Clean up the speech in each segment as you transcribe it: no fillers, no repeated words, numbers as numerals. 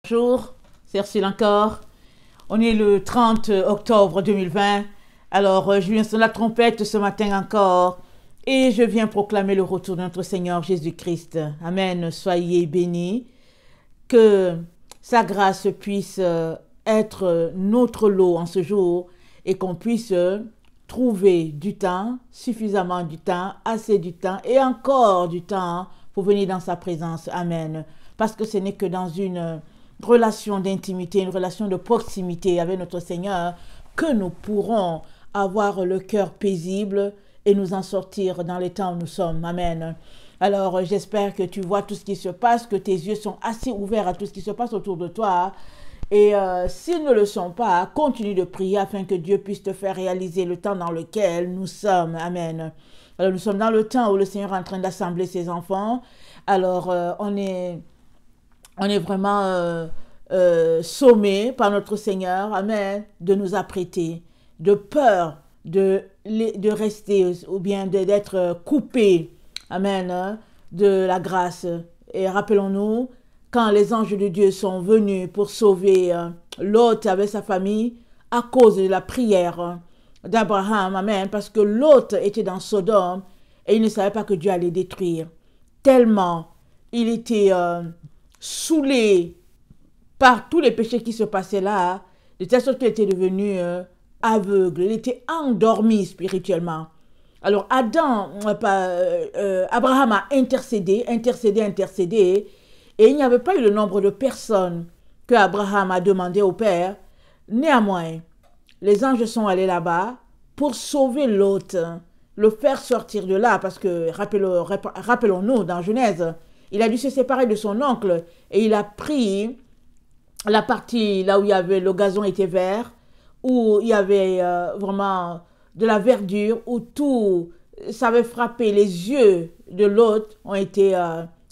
Bonjour, c'est Ursule encore. On est le 30 octobre 2020. Alors, je viens sur la trompette ce matin encore et je viens proclamer le retour de notre Seigneur Jésus-Christ. Amen. Soyez bénis. Que sa grâce puisse être notre lot en ce jour et qu'on puisse trouver du temps, suffisamment du temps, assez du temps et encore du temps pour venir dans sa présence. Amen. Parce que ce n'est que dans une relation d'intimité, une relation de proximité avec notre Seigneur que nous pourrons avoir le cœur paisible et nous en sortir dans les temps où nous sommes. Amen. Alors, j'espère que tu vois tout ce qui se passe, que tes yeux sont assez ouverts à tout ce qui se passe autour de toi. Et s'ils ne le sont pas, continue de prier afin que Dieu puisse te faire réaliser le temps dans lequel nous sommes. Amen. Alors, nous sommes dans le temps où le Seigneur est en train d'assembler ses enfants. Alors, on est vraiment sommés par notre Seigneur, amen, de nous apprêter, de peur de rester ou bien d'être coupés, amen, de la grâce. Et rappelons-nous, quand les anges de Dieu sont venus pour sauver Lot avec sa famille, à cause de la prière d'Abraham, amen, parce que Lot était dans Sodome et il ne savait pas que Dieu allait détruire. Tellement il était saoulé par tous les péchés qui se passaient là, de telle sorte qu'il était devenu aveugle, il était endormi spirituellement. Alors Abraham a intercédé, et il n'y avait pas eu le nombre de personnes que Abraham a demandé au Père. Néanmoins, les anges sont allés là-bas pour sauver Lot, le faire sortir de là, parce que, rappelons-nous, dans Genèse, il a dû se séparer de son oncle et il a pris la partie là où il y avait, le gazon était vert, où il y avait vraiment de la verdure, où tout, ça avait frappé les yeux de l'autre, ont été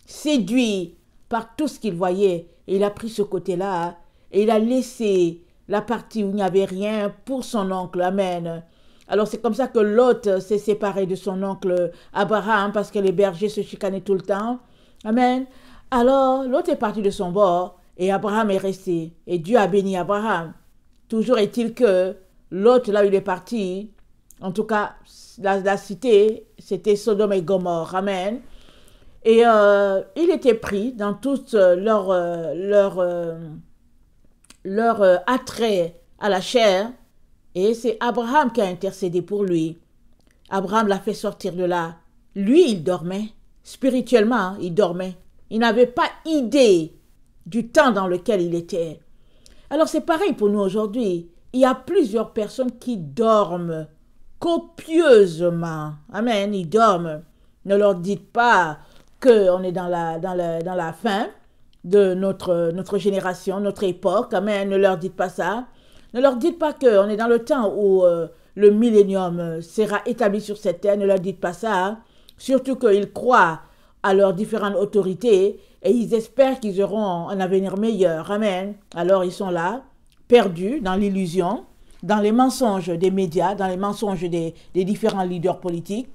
séduits par tout ce qu'il voyait. Et il a pris ce côté-là et il a laissé la partie où il n'y avait rien pour son oncle. Amen. Alors c'est comme ça que Lot s'est séparé de son oncle Abraham parce que les bergers se chicanaient tout le temps. Amen. Alors Lot est parti de son bord et Abraham est resté. Et Dieu a béni Abraham. Toujours est-il que Lot, là où il est parti, en tout cas la cité, c'était Sodome et Gomorrhe. Amen. Et il était pris dans tout leur attrait à la chair. Et c'est Abraham qui a intercédé pour lui. Abraham l'a fait sortir de là. Lui, il dormait. Spirituellement, il dormait. Il n'avait pas idée du temps dans lequel il était. Alors c'est pareil pour nous aujourd'hui. Il y a plusieurs personnes qui dorment copieusement. Amen, ils dorment. Ne leur dites pas qu'on est dans la fin de notre génération, notre époque. Amen, ne leur dites pas ça. Ne leur dites pas qu'on est dans le temps où le millénium sera établi sur cette terre. Ne leur dites pas ça. Surtout qu'ils croient à leurs différentes autorités et ils espèrent qu'ils auront un avenir meilleur. Amen. Alors ils sont là, perdus dans l'illusion, dans les mensonges des médias, dans les mensonges des différents leaders politiques,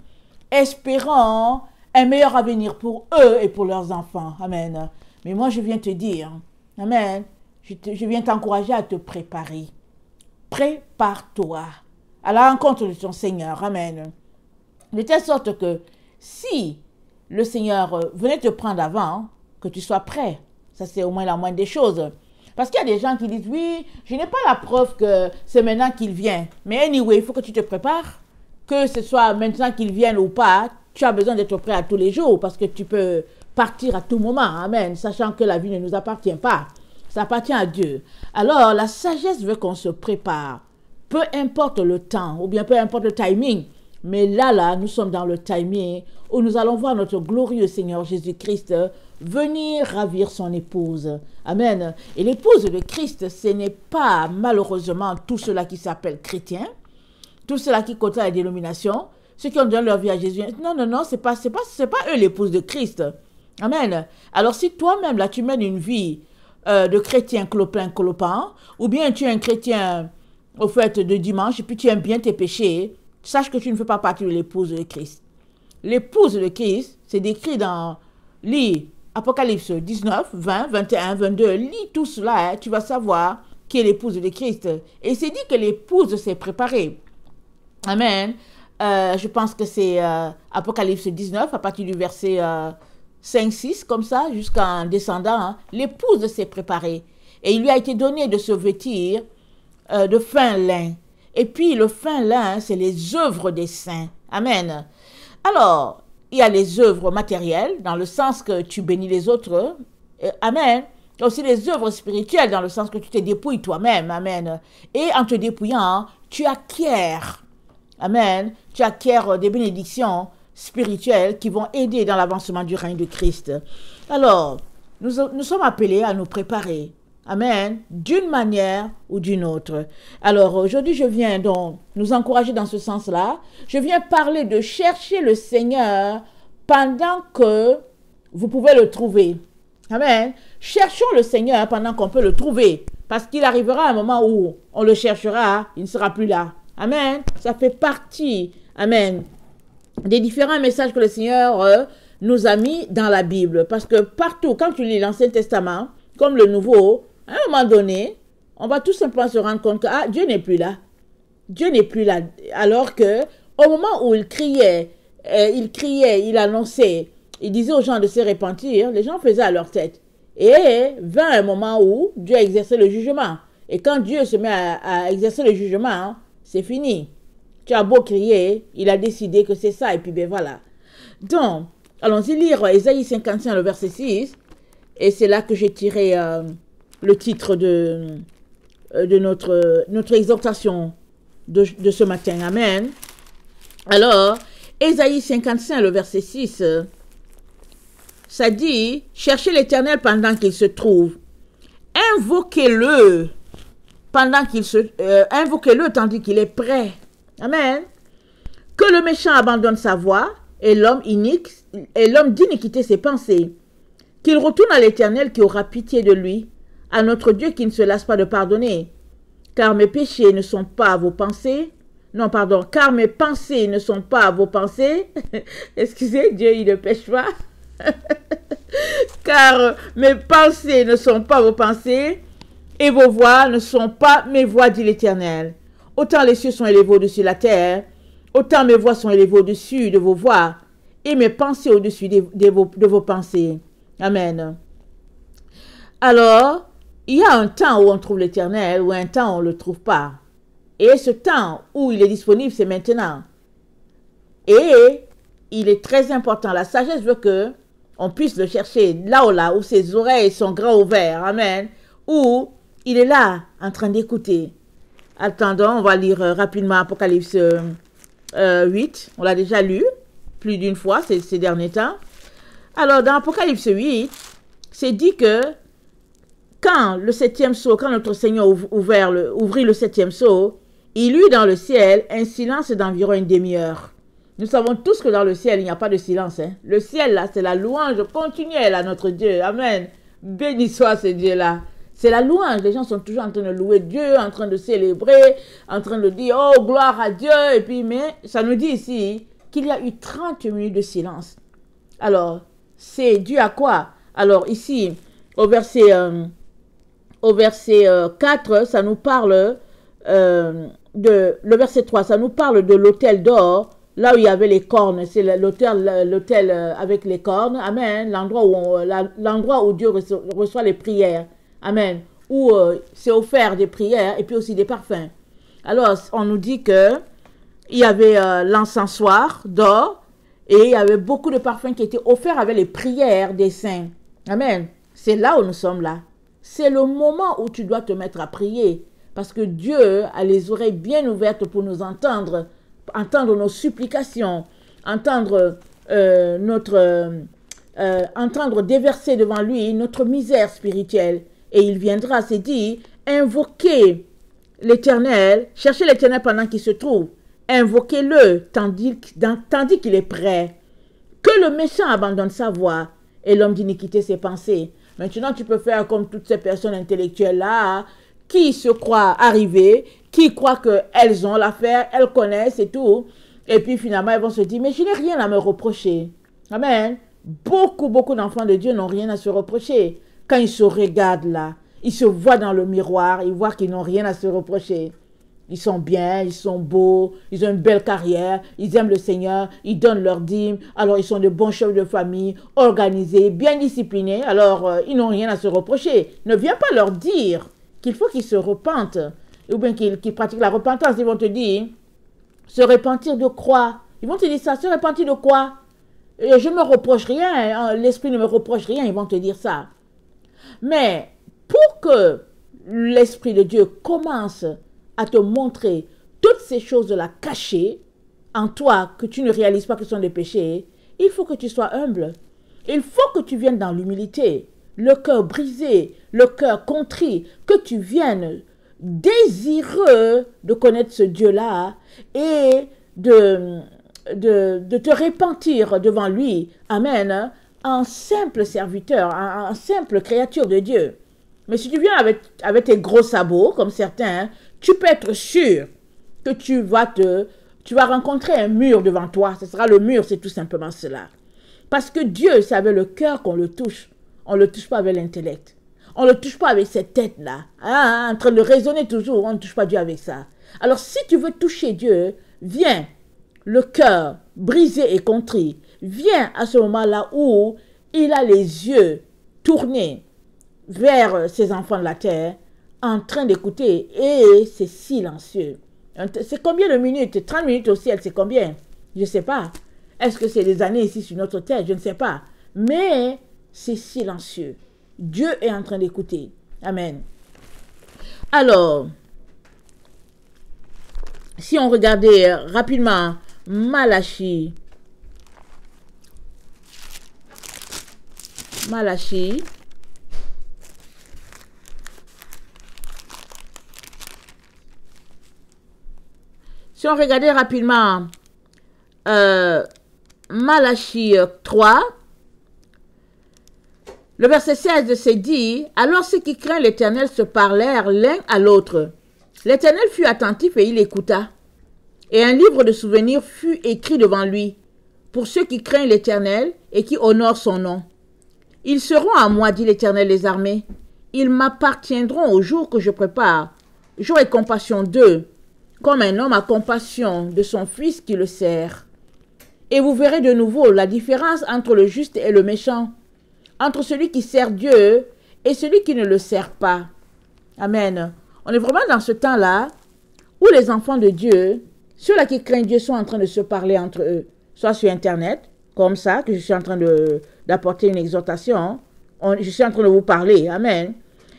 espérant un meilleur avenir pour eux et pour leurs enfants. Amen. Mais moi je viens te dire, amen, je viens t'encourager à te préparer. Prépare-toi à la rencontre de ton Seigneur. Amen. De telle sorte que si le Seigneur venait te prendre avant, que tu sois prêt. Ça, c'est au moins la moindre des choses. Parce qu'il y a des gens qui disent, oui, je n'ai pas la preuve que c'est maintenant qu'il vient. Mais anyway, il faut que tu te prépares. Que ce soit maintenant qu'il vienne ou pas, tu as besoin d'être prêt à tous les jours parce que tu peux partir à tout moment. Amen. Sachant que la vie ne nous appartient pas. Ça appartient à Dieu. Alors, la sagesse veut qu'on se prépare. Peu importe le temps ou bien peu importe le timing. Mais là, nous sommes dans le timing où nous allons voir notre glorieux Seigneur Jésus-Christ venir ravir son épouse. Amen. Et l'épouse de Christ, ce n'est pas malheureusement tout cela qui s'appelle chrétien, tout cela qui côtoie la dénomination, ceux qui ont donné leur vie à Jésus. Non, c'est pas eux l'épouse de Christ. Amen. Alors si toi-même, là, tu mènes une vie de chrétien clopin, ou bien tu es un chrétien au fait de dimanche, et puis tu aimes bien tes péchés, sache que tu ne fais pas partie de l'épouse de Christ. L'épouse de Christ, c'est décrit dans Apocalypse 19, 20, 21, 22, lis tout cela, hein, tu vas savoir qui est l'épouse de Christ. Et c'est dit que l'épouse s'est préparée. Amen. Je pense que c'est Apocalypse 19, à partir du verset 5, 6, comme ça, jusqu'en descendant. Hein, l'épouse s'est préparée. Et il lui a été donné de se vêtir de fin lin. Et puis, le fin lin, c'est les œuvres des saints. Amen. Alors, il y a les œuvres matérielles, dans le sens que tu bénis les autres. Amen. Il y a aussi les œuvres spirituelles, dans le sens que tu te dépouilles toi-même. Amen. Et en te dépouillant, tu acquiers. Amen. Tu acquiers des bénédictions spirituelles qui vont aider dans l'avancement du règne de Christ. Alors, nous sommes appelés à nous préparer. Amen. D'une manière ou d'une autre. Alors, aujourd'hui, je viens donc nous encourager dans ce sens-là. Je viens parler de chercher le Seigneur pendant que vous pouvez le trouver. Amen. Cherchons le Seigneur pendant qu'on peut le trouver. Parce qu'il arrivera un moment où on le cherchera, il ne sera plus là. Amen. Ça fait partie, amen, des différents messages que le Seigneur nous a mis dans la Bible. Parce que partout, quand tu lis l'Ancien Testament, comme le Nouveau, à un moment donné, on va tout simplement se rendre compte que Dieu n'est plus là. Dieu n'est plus là. Alors que au moment où il criait, il annonçait, il disait aux gens de se repentir, les gens faisaient à leur tête. Et vint un moment où Dieu a exercé le jugement. Et quand Dieu se met à exercer le jugement, c'est fini. Tu as beau crier, il a décidé que c'est ça, et puis ben voilà. Donc, allons-y lire Ésaïe 55, le verset 6, et c'est là que j'ai tiré le titre de notre exhortation de ce matin. Amen. Alors, Ésaïe 55, le verset 6, ça dit, cherchez l'Éternel pendant qu'il se trouve. Invoquez-le invoquez-le tandis qu'il est prêt. Amen. Que le méchant abandonne sa voie et l'homme d'iniquité ses pensées. Qu'il retourne à l'Éternel qui aura pitié de lui, à notre Dieu qui ne se lasse pas de pardonner. Car mes péchés ne sont pas vos pensées. Non, pardon. Car mes pensées ne sont pas vos pensées. Excusez, Dieu, il ne pêche pas. Car mes pensées ne sont pas vos pensées. Et vos voix ne sont pas mes voix, dit l'Éternel. Autant les cieux sont élevés au-dessus de la terre, autant mes voix sont élevées au-dessus de vos voix, et mes pensées au-dessus de vos pensées. Amen. Alors, il y a un temps où on trouve l'Éternel, ou un temps où on ne le trouve pas. Et ce temps où il est disponible, c'est maintenant. Et il est très important. La sagesse veut que on puisse le chercher là où ses oreilles sont grands ouverts. Amen. Où il est là, en train d'écouter. Attendons, on va lire rapidement Apocalypse 8. On l'a déjà lu plus d'une fois ces derniers temps. Alors, dans Apocalypse 8, c'est dit que quand le septième sceau, quand notre Seigneur ouvrit le septième sceau, il eut dans le ciel un silence d'environ une demi-heure. Nous savons tous que dans le ciel, il n'y a pas de silence. Hein. Le ciel, là, c'est la louange continuelle à notre Dieu. Amen. Béni soit ce Dieu-là. C'est la louange. Les gens sont toujours en train de louer Dieu, en train de célébrer, en train de dire « Oh, gloire à Dieu !» Et puis, mais ça nous dit ici qu'il y a eu 30 minutes de silence. Alors, c'est dû à quoi? Alors, ici, au verset 4, ça nous parle le verset 3, ça nous parle de l'autel d'or, là où il y avait les cornes. C'est l'autel avec les cornes. Amen. L'endroit où Dieu reçoit les prières. Amen. Où c'est offert des prières et puis aussi des parfums. Alors, on nous dit que il y avait l'encensoir d'or et il y avait beaucoup de parfums qui étaient offerts avec les prières des saints. Amen. C'est là où nous sommes là. C'est le moment où tu dois te mettre à prier parce que Dieu a les oreilles bien ouvertes pour nous entendre nos supplications, entendre déverser devant lui notre misère spirituelle. Et il viendra, c'est dit, invoquer l'Éternel, chercher l'Éternel pendant qu'il se trouve, invoquez-le tandis qu'il est prêt. Que le méchant abandonne sa voie et l'homme d'iniquité ses pensées. Maintenant, tu peux faire comme toutes ces personnes intellectuelles-là, qui se croient arrivées, qui croient qu'elles ont l'affaire, elles connaissent et tout. Et puis finalement, elles vont se dire, mais je n'ai rien à me reprocher. Amen. Beaucoup d'enfants de Dieu n'ont rien à se reprocher. Quand ils se regardent là, ils se voient dans le miroir, ils voient qu'ils n'ont rien à se reprocher. Ils sont bien, ils sont beaux, ils ont une belle carrière, ils aiment le Seigneur, ils donnent leur dîme, alors ils sont de bons chefs de famille, organisés, bien disciplinés, alors ils n'ont rien à se reprocher. Ne viens pas leur dire qu'il faut qu'ils se repentent, ou bien qu'ils pratiquent la repentance. Ils vont te dire, se repentir de quoi? Ils vont te dire ça, se repentir de quoi? Je ne me reproche rien, l'esprit ne me reproche rien, ils vont te dire ça. Mais pour que l'Esprit de Dieu commence à te montrer toutes ces choses-là cachées en toi que tu ne réalises pas que ce sont des péchés, il faut que tu sois humble. Il faut que tu viennes dans l'humilité, le cœur brisé, le cœur contrit, que tu viennes désireux de connaître ce Dieu-là et de te repentir devant lui. Amen. En simple serviteur, en simple créature de Dieu. Mais si tu viens avec tes gros sabots, comme certains, tu peux être sûr que tu vas rencontrer un mur devant toi. Ce sera le mur, c'est tout simplement cela. Parce que Dieu, c'est avec le cœur qu'on le touche. On ne le touche pas avec l'intellect. On ne le touche pas avec cette tête-là. En train de raisonner toujours, on ne touche pas Dieu avec ça. Alors si tu veux toucher Dieu, viens, le cœur brisé et contrit. Viens à ce moment-là où il a les yeux tournés vers ses enfants de la terre, en train d'écouter, et c'est silencieux. C'est combien de minutes? 30 minutes au ciel, c'est combien? Je ne sais pas. Est-ce que c'est des années ici sur notre terre? Je ne sais pas. Mais c'est silencieux. Dieu est en train d'écouter. Amen. Alors, si on regardait rapidement Malachie. Si on regardait rapidement Malachie 3, le verset 16 c'est dit, « Alors ceux qui craignent l'Éternel se parlèrent l'un à l'autre. L'Éternel fut attentif et il écouta. Et un livre de souvenirs fut écrit devant lui, pour ceux qui craignent l'Éternel et qui honorent son nom. Ils seront à moi, dit l'Éternel des armées. Ils m'appartiendront au jour que je prépare. J'aurai compassion d'eux, comme un homme a compassion de son fils qui le sert. Et vous verrez de nouveau la différence entre le juste et le méchant, entre celui qui sert Dieu et celui qui ne le sert pas. » Amen. On est vraiment dans ce temps-là où les enfants de Dieu, ceux-là qui craignent Dieu, sont en train de se parler entre eux, soit sur Internet, comme ça, que je suis en train d'apporter une exhortation. Je suis en train de vous parler. Amen.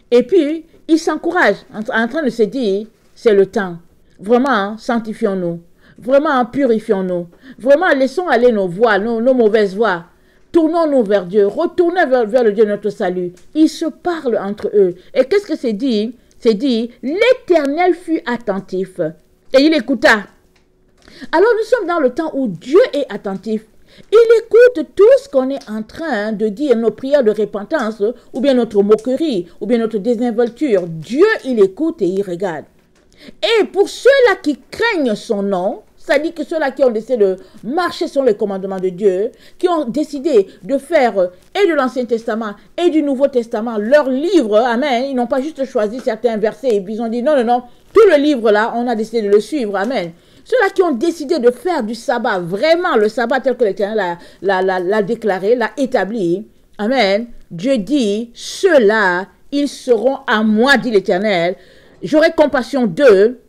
Et puis, ils s'encouragent en train de se dire, c'est le temps. Vraiment, sanctifions-nous. Vraiment, purifions-nous. Vraiment, laissons aller nos voies, nos mauvaises voies. Tournons-nous vers Dieu. Retournons vers le Dieu de notre salut. Ils se parlent entre eux. Et qu'est-ce que c'est dit? C'est dit, l'Éternel fut attentif. Et il écouta. Alors, nous sommes dans le temps où Dieu est attentif. Il écoute tout ce qu'on est en train de dire, nos prières de repentance, ou bien notre moquerie, ou bien notre désinvolture. Dieu, il écoute et il regarde. Et pour ceux-là qui craignent son nom, c'est-à-dire que ceux-là qui ont décidé de marcher sur les commandements de Dieu, qui ont décidé de faire et de l'Ancien Testament et du Nouveau Testament leur livre, amen, ils n'ont pas juste choisi certains versets et puis ils ont dit non, tout le livre-là, on a décidé de le suivre, amen. Ceux-là qui ont décidé de faire du sabbat, vraiment le sabbat tel que l'Éternel l'a déclaré, l'a établi, amen, Dieu dit, ceux-là, ils seront à moi, dit l'Éternel, j'aurai compassion d'eux,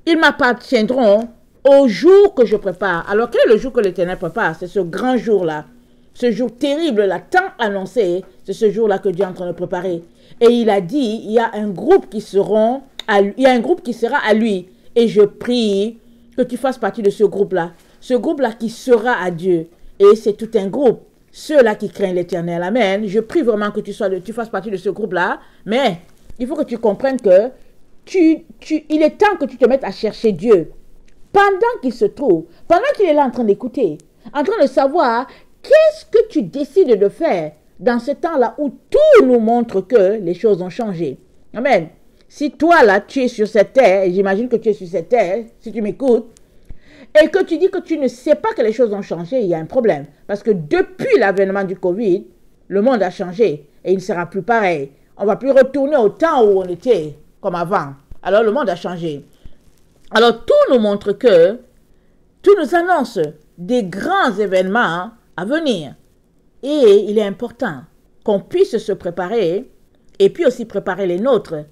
ils m'appartiendront au jour que je prépare. Alors, quel est le jour que l'Éternel prépare? C'est ce grand jour-là, ce jour terrible-là, tant annoncé, c'est ce jour-là que Dieu est en train de préparer. Et il a dit, il y a un groupe qui sera à lui, et je prie que tu fasses partie de ce groupe-là qui sera à Dieu. Et c'est tout un groupe, ceux-là qui craignent l'Éternel. Amen. Je prie vraiment que tu fasses partie de ce groupe-là, mais il faut que tu comprennes que il est temps que tu te mettes à chercher Dieu. Pendant qu'il se trouve, pendant qu'il est là en train d'écouter, en train de savoir qu'est-ce que tu décides de faire dans ce temps-là où tout nous montre que les choses ont changé. Amen. Si toi là, tu es sur cette terre, et j'imagine que tu es sur cette terre, si tu m'écoutes, et que tu dis que tu ne sais pas que les choses ont changé, il y a un problème. Parce que depuis l'avènement du Covid, le monde a changé et il ne sera plus pareil. On ne va plus retourner au temps où on était comme avant. Alors le monde a changé. Alors tout nous montre que, tout nous annonce des grands événements à venir. Et il est important qu'on puisse se préparer et puis aussi préparer les nôtres.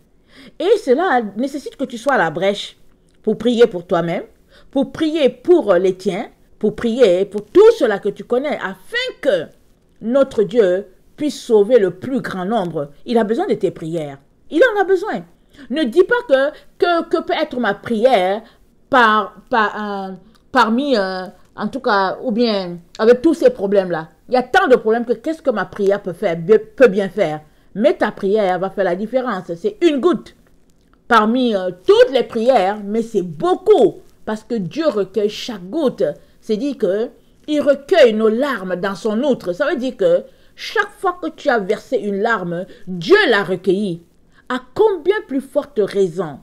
Et cela nécessite que tu sois à la brèche pour prier pour toi-même, pour prier pour les tiens, pour prier pour tout cela que tu connais, afin que notre Dieu puisse sauver le plus grand nombre. Il a besoin de tes prières. Il en a besoin. Ne dis pas que peut être ma prière parmi, en tout cas, ou bien avec tous ces problèmes-là. Il y a tant de problèmes que qu'est-ce que ma prière peut bien faire. Mais ta prière va faire la différence. C'est une goutte parmi toutes les prières, mais c'est beaucoup. Parce que Dieu recueille chaque goutte. C'est dit qu'il recueille nos larmes dans son outre. Ça veut dire que chaque fois que tu as versé une larme, Dieu l'a recueillie. À combien plus forte raison,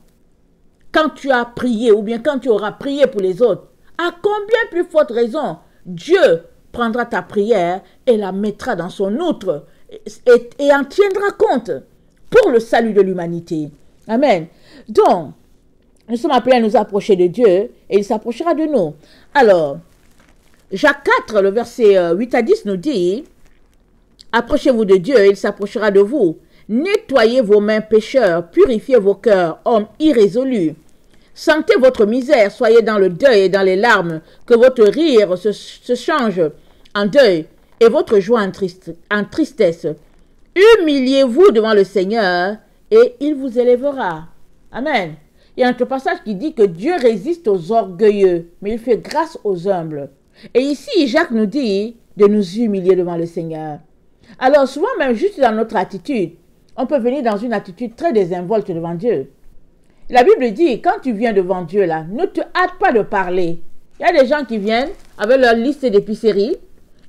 quand tu as prié ou bien quand tu auras prié pour les autres, à combien plus forte raison, Dieu prendra ta prière et la mettra dans son outre et en tiendra compte pour le salut de l'humanité. Amen. Donc, nous sommes appelés à nous approcher de Dieu et il s'approchera de nous. Alors, Jacques 4, le verset 8 à 10 nous dit, « Approchez-vous de Dieu et il s'approchera de vous. Nettoyez vos mains pécheurs, purifiez vos cœurs, hommes irrésolus. Sentez votre misère, soyez dans le deuil et dans les larmes, que votre rire se change en deuil et votre joie en tristesse. Humiliez-vous devant le Seigneur et il vous élèvera. » Amen. Il y a un autre passage qui dit que Dieu résiste aux orgueilleux, mais il fait grâce aux humbles. Et ici, Jacques nous dit de nous humilier devant le Seigneur. Alors souvent, même juste dans notre attitude, on peut venir dans une attitude très désinvolte devant Dieu. La Bible dit, quand tu viens devant Dieu, là, ne te hâte pas de parler. Il y a des gens qui viennent avec leur liste d'épicerie.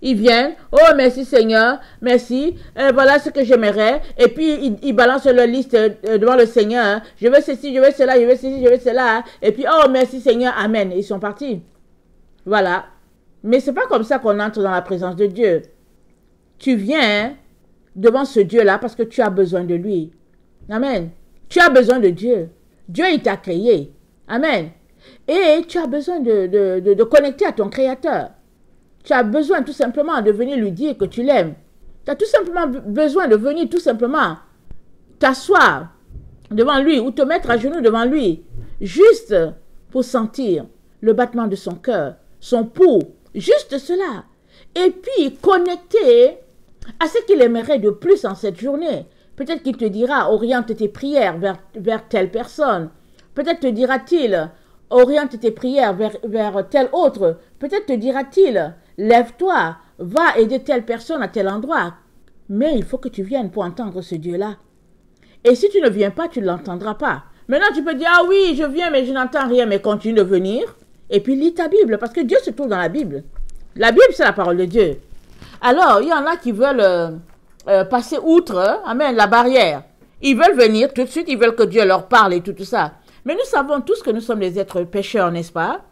Ils viennent, oh merci Seigneur, merci, voilà ce que j'aimerais. Et puis ils balancent leur liste devant le Seigneur. Je veux ceci, je veux cela, je veux ceci, je veux cela. Et puis, oh merci Seigneur, amen. Et ils sont partis. Voilà. Mais c'est pas comme ça qu'on entre dans la présence de Dieu. Tu viens devant ce Dieu-là parce que tu as besoin de lui. Amen. Tu as besoin de Dieu. Dieu, il t'a créé. Amen. Et tu as besoin de connecter à ton Créateur. Tu as besoin tout simplement de venir lui dire que tu l'aimes. Tu as tout simplement besoin de venir tout simplement t'asseoir devant lui ou te mettre à genoux devant lui. Juste pour sentir le battement de son cœur, son pouls. Juste cela. Et puis connecter à ce qu'il aimerait de plus en cette journée. Peut-être qu'il te dira, oriente tes prières vers telle personne. Peut-être te dira-t-il, oriente tes prières vers tel autre. Peut-être te dira-t-il, lève-toi, va aider telle personne à tel endroit. Mais il faut que tu viennes pour entendre ce Dieu-là. Et si tu ne viens pas, tu ne l'entendras pas. Maintenant, tu peux dire, ah oui, je viens, mais je n'entends rien, mais continue de venir. Et puis lis ta Bible, parce que Dieu se trouve dans la Bible. La Bible, c'est la parole de Dieu. Alors, il y en a qui veulent passer outre, amen, la barrière. Ils veulent venir tout de suite, ils veulent que Dieu leur parle et tout ça. Mais nous savons tous que nous sommes des êtres pécheurs, n'est-ce pas?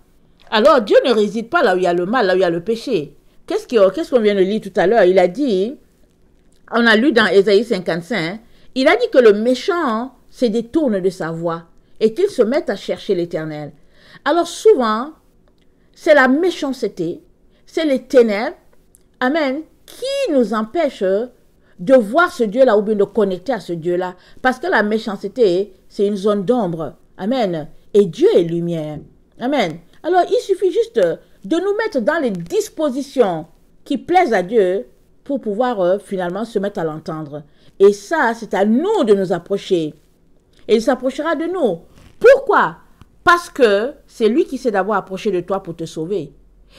Alors, Dieu ne réside pas là où il y a le mal, là où il y a le péché. Qu'est-ce qu'on vient de lire tout à l'heure? Il a dit, on a lu dans Ésaïe 55, il a dit que le méchant se détourne de sa voie et qu'il se mette à chercher l'Éternel. Alors souvent, c'est la méchanceté, c'est les ténèbres, amen, qui nous empêche de voir ce Dieu-là ou bien de connecter à ce Dieu-là. Parce que la méchanceté, c'est une zone d'ombre. Amen. Et Dieu est lumière. Amen. Alors, il suffit juste de nous mettre dans les dispositions qui plaisent à Dieu pour pouvoir finalement se mettre à l'entendre. Et ça, c'est à nous de nous approcher. Et il s'approchera de nous. Pourquoi? Parce que c'est lui qui s'est d'abord approché de toi pour te sauver.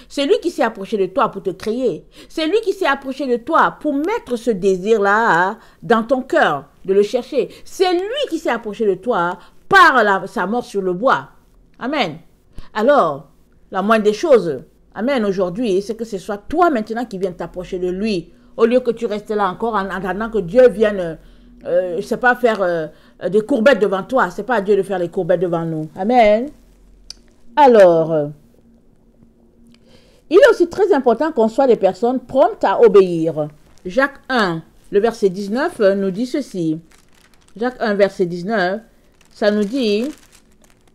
C'est lui qui s'est approché de toi pour te créer. C'est lui qui s'est approché de toi pour mettre ce désir-là dans ton cœur, de le chercher. C'est lui qui s'est approché de toi par sa mort sur le bois. Amen. Alors, la moindre des choses, amen, aujourd'hui, c'est que ce soit toi maintenant qui viens t'approcher de lui, au lieu que tu restes là encore en attendant que Dieu vienne, je ne sais pas, faire des courbettes devant toi. Ce n'est pas à Dieu de faire les courbettes devant nous. Amen. Alors, Il est aussi très important qu'on soit des personnes promptes à obéir. Jacques 1, le verset 19 nous dit ceci. Jacques 1, verset 19, ça nous dit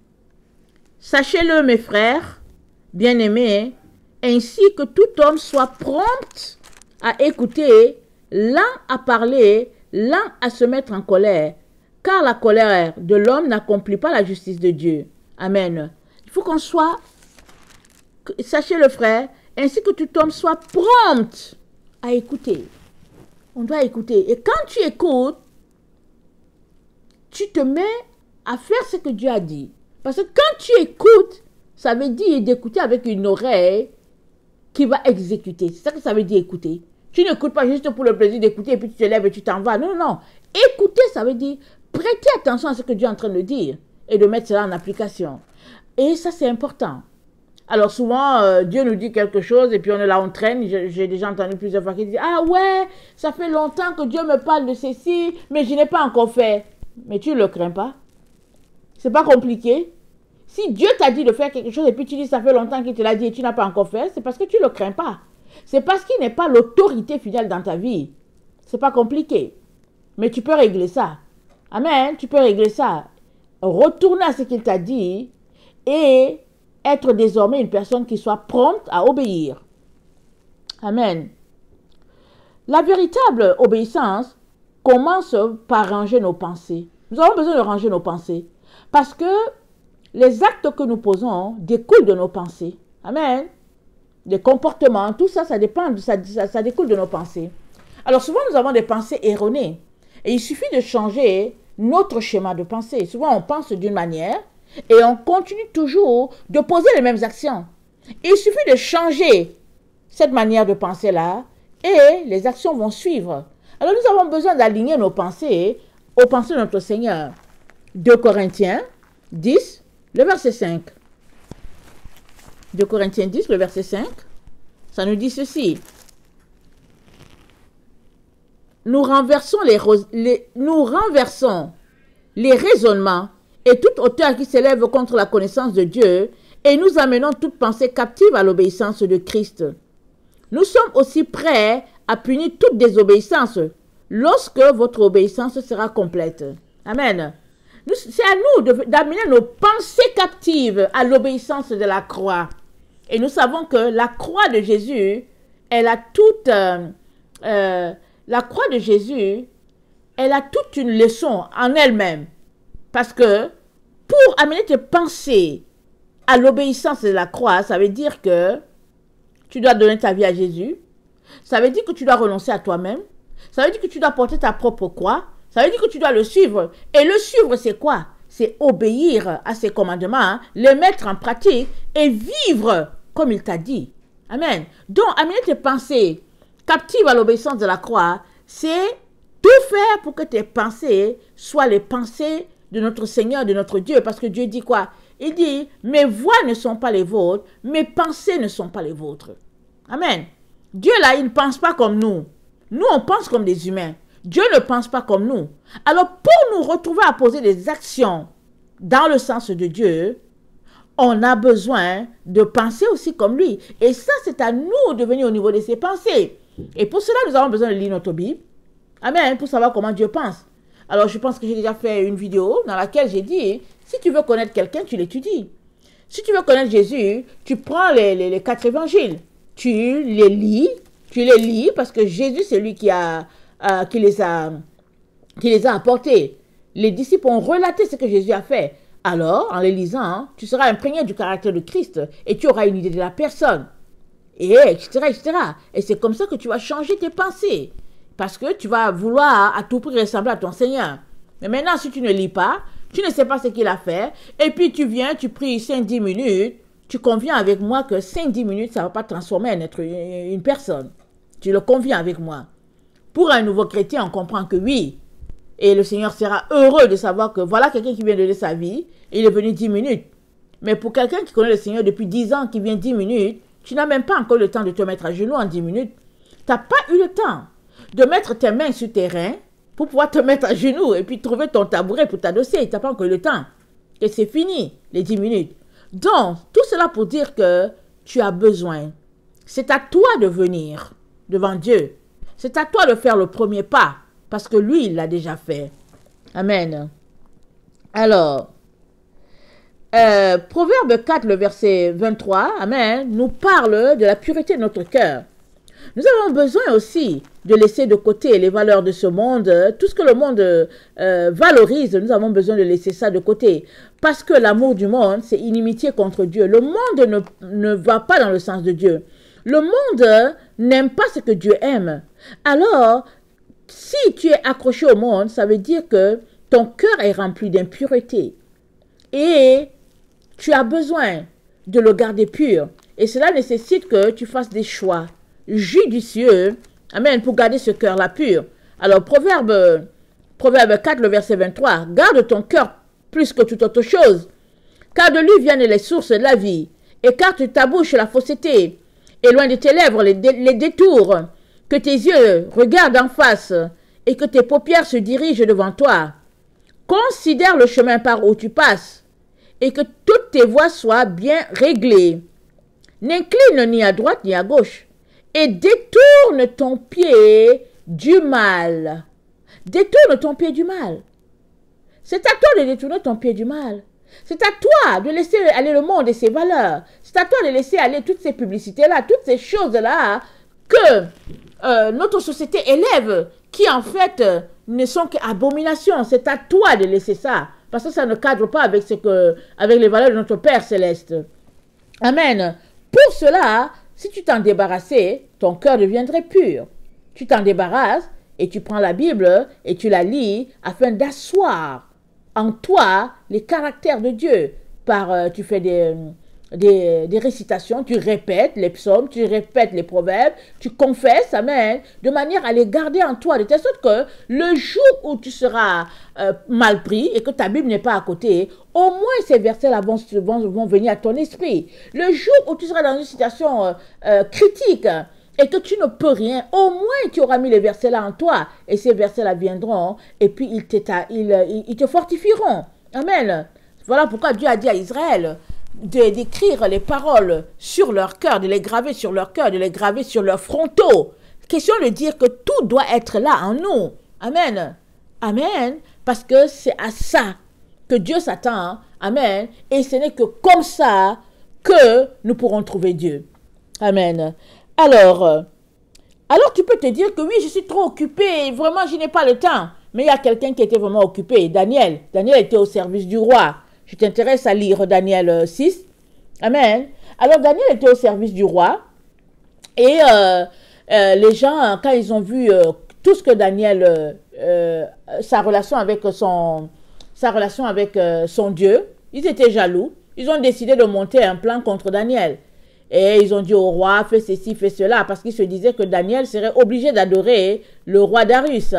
« Sachez-le, mes frères, bien-aimés, ainsi que tout homme soit prompt à écouter, lent à parler, lent à se mettre en colère, car la colère de l'homme n'accomplit pas la justice de Dieu. » Amen. Il faut qu'on soit, sachez-le, frère, ainsi que tout homme soit prompt à écouter. On doit écouter. Et quand tu écoutes, tu te mets à faire ce que Dieu a dit. Parce que quand tu écoutes, ça veut dire d'écouter avec une oreille qui va exécuter. C'est ça que ça veut dire écouter. Tu n'écoutes pas juste pour le plaisir d'écouter et puis tu te lèves et tu t'en vas. Non, non, non. Écouter, ça veut dire prêter attention à ce que Dieu est en train de dire et de mettre cela en application. Et ça, c'est important. Alors souvent, Dieu nous dit quelque chose et puis on est là, on traîne. J'ai déjà entendu plusieurs fois qu'il dit « Ah ouais, ça fait longtemps que Dieu me parle de ceci, mais je n'ai pas encore fait. » Mais tu ne le crains pas. C'est pas compliqué. Si Dieu t'a dit de faire quelque chose et puis tu dis ça fait longtemps qu'il te l'a dit et tu n'as pas encore fait, c'est parce que tu ne le crains pas. C'est parce qu'il n'est pas l'autorité finale dans ta vie. C'est pas compliqué. Mais tu peux régler ça. Amen. Tu peux régler ça. Retourner à ce qu'il t'a dit et être désormais une personne qui soit prompte à obéir. Amen. La véritable obéissance commence par ranger nos pensées. Nous avons besoin de ranger nos pensées. Parce que les actes que nous posons découlent de nos pensées. Amen. Les comportements, tout ça, ça dépend, ça découle de nos pensées. Alors souvent, nous avons des pensées erronées. Et il suffit de changer notre schéma de pensée. Souvent, on pense d'une manière et on continue toujours de poser les mêmes actions. Il suffit de changer cette manière de penser-là et les actions vont suivre. Alors nous avons besoin d'aligner nos pensées aux pensées de notre Seigneur. 2 Corinthiens 10, le verset 5. 2 Corinthiens 10, le verset 5, ça nous dit ceci. Nous renversons les raisonnements et toute hauteur qui s'élève contre la connaissance de Dieu et nous amenons toute pensée captive à l'obéissance de Christ. Nous sommes aussi prêts à punir toute désobéissance lorsque votre obéissance sera complète. Amen. C'est à nous d'amener nos pensées captives à l'obéissance de la croix. Et nous savons que la croix de Jésus, elle a toute une leçon en elle-même. Parce que pour amener tes pensées à l'obéissance de la croix, ça veut dire que tu dois donner ta vie à Jésus. Ça veut dire que tu dois renoncer à toi-même. Ça veut dire que tu dois porter ta propre croix. Ça veut dire que tu dois le suivre. Et le suivre, c'est quoi? C'est obéir à ses commandements, les mettre en pratique et vivre comme il t'a dit. Amen. Donc, amener tes pensées captives à l'obéissance de la croix, c'est tout faire pour que tes pensées soient les pensées de notre Seigneur, de notre Dieu. Parce que Dieu dit quoi? Il dit, mes voix ne sont pas les vôtres, mes pensées ne sont pas les vôtres. Amen. Dieu là, il ne pense pas comme nous. Nous, on pense comme des humains. Dieu ne pense pas comme nous. Alors, pour nous retrouver à poser des actions dans le sens de Dieu, on a besoin de penser aussi comme lui. Et ça, c'est à nous de venir au niveau de ses pensées. Et pour cela, nous avons besoin de lire notre Bible. Amen. Pour savoir comment Dieu pense. Alors, je pense que j'ai déjà fait une vidéo dans laquelle j'ai dit, si tu veux connaître quelqu'un, tu l'étudies. Si tu veux connaître Jésus, tu prends les 4 évangiles. Tu les lis parce que Jésus, c'est lui qui les a apportés. Les disciples ont relaté ce que Jésus a fait. Alors, en les lisant, tu seras imprégné du caractère de Christ et tu auras une idée de la personne. Et etc., etc. Et c'est comme ça que tu vas changer tes pensées. Parce que tu vas vouloir à tout prix ressembler à ton Seigneur. Mais maintenant, si tu ne lis pas, tu ne sais pas ce qu'il a fait, et puis tu viens, tu pries 5-10 minutes, tu conviens avec moi que 5-10 minutes, ça ne va pas transformer en être une personne. Tu le conviens avec moi. Pour un nouveau chrétien, on comprend que oui. Et le Seigneur sera heureux de savoir que voilà quelqu'un qui vient donner sa vie, et il est venu 10 minutes. Mais pour quelqu'un qui connaît le Seigneur depuis 10 ans, qui vient 10 minutes, tu n'as même pas encore le temps de te mettre à genoux en 10 minutes. Tu n'as pas eu le temps de mettre tes mains sur tes reins pour pouvoir te mettre à genoux et puis trouver ton tabouret pour t'adosser. Tu n'as pas encore eu le temps. Et c'est fini, les 10 minutes. Donc, tout cela pour dire que tu as besoin c'est à toi de venir devant Dieu. C'est à toi de faire le premier pas, parce que lui, il l'a déjà fait. Amen. Alors, Proverbe 4, le verset 23, Amen, nous parle de la pureté de notre cœur. Nous avons besoin aussi de laisser de côté les valeurs de ce monde. Tout ce que le monde valorise, nous avons besoin de laisser ça de côté. Parce que l'amour du monde, c'est inimitié contre Dieu. Le monde ne va pas dans le sens de Dieu. Le monde n'aime pas ce que Dieu aime. Alors, si tu es accroché au monde, ça veut dire que ton cœur est rempli d'impureté. Et tu as besoin de le garder pur. Et cela nécessite que tu fasses des choix judicieux, amen, pour garder ce cœur-là pur. Alors, Proverbe 4, le verset 23, garde ton cœur plus que toute autre chose, car de lui viennent les sources de la vie. Écarte ta bouche la fausseté, et loin de tes lèvres les détours, que tes yeux regardent en face, et que tes paupières se dirigent devant toi. Considère le chemin par où tu passes, et que toutes tes voies soient bien réglées. N'incline ni à droite ni à gauche, et détourne ton pied du mal. Détourne ton pied du mal. C'est à toi de détourner ton pied du mal. C'est à toi de laisser aller le monde et ses valeurs. C'est à toi de laisser aller toutes ces publicités-là, toutes ces choses-là que notre société élève, qui en fait ne sont qu'abominations. C'est à toi de laisser ça, parce que ça ne cadre pas avec les valeurs de notre Père Céleste. Amen. Pour cela, si tu t'en débarrassais, ton cœur deviendrait pur. Tu t'en débarrasses et tu prends la Bible et tu la lis afin d'asseoir en toi les caractères de Dieu. Tu fais des récitations, tu répètes les psaumes, tu répètes les proverbes, tu confesses, amen, de manière à les garder en toi, de telle sorte que le jour où tu seras mal pris et que ta Bible n'est pas à côté, au moins ces versets-là vont venir à ton esprit. Le jour où tu seras dans une situation critique et que tu ne peux rien, au moins tu auras mis les versets-là en toi et ces versets-là viendront et puis ils te fortifieront. Amen. Voilà pourquoi Dieu a dit à Israël d'écrire les paroles sur leur cœur, de les graver sur leur cœur, de les graver sur leurs frontaux. Question de dire que tout doit être là en nous. Amen. Amen. Parce que c'est à ça que Dieu s'attend. Amen. Et ce n'est que comme ça que nous pourrons trouver Dieu. Amen. Alors tu peux te dire que oui, je suis trop occupé, vraiment je n'ai pas le temps. Mais il y a quelqu'un qui était vraiment occupé, Daniel. Daniel était au service du roi. Je t'intéresse à lire Daniel 6. Amen. Alors Daniel était au service du roi. Et les gens, quand ils ont vu tout ce que Daniel, sa relation avec son Dieu, ils étaient jaloux. Ils ont décidé de monter un plan contre Daniel. Et ils ont dit au roi, fais ceci, fais cela, parce qu'ils se disaient que Daniel serait obligé d'adorer le roi Darius.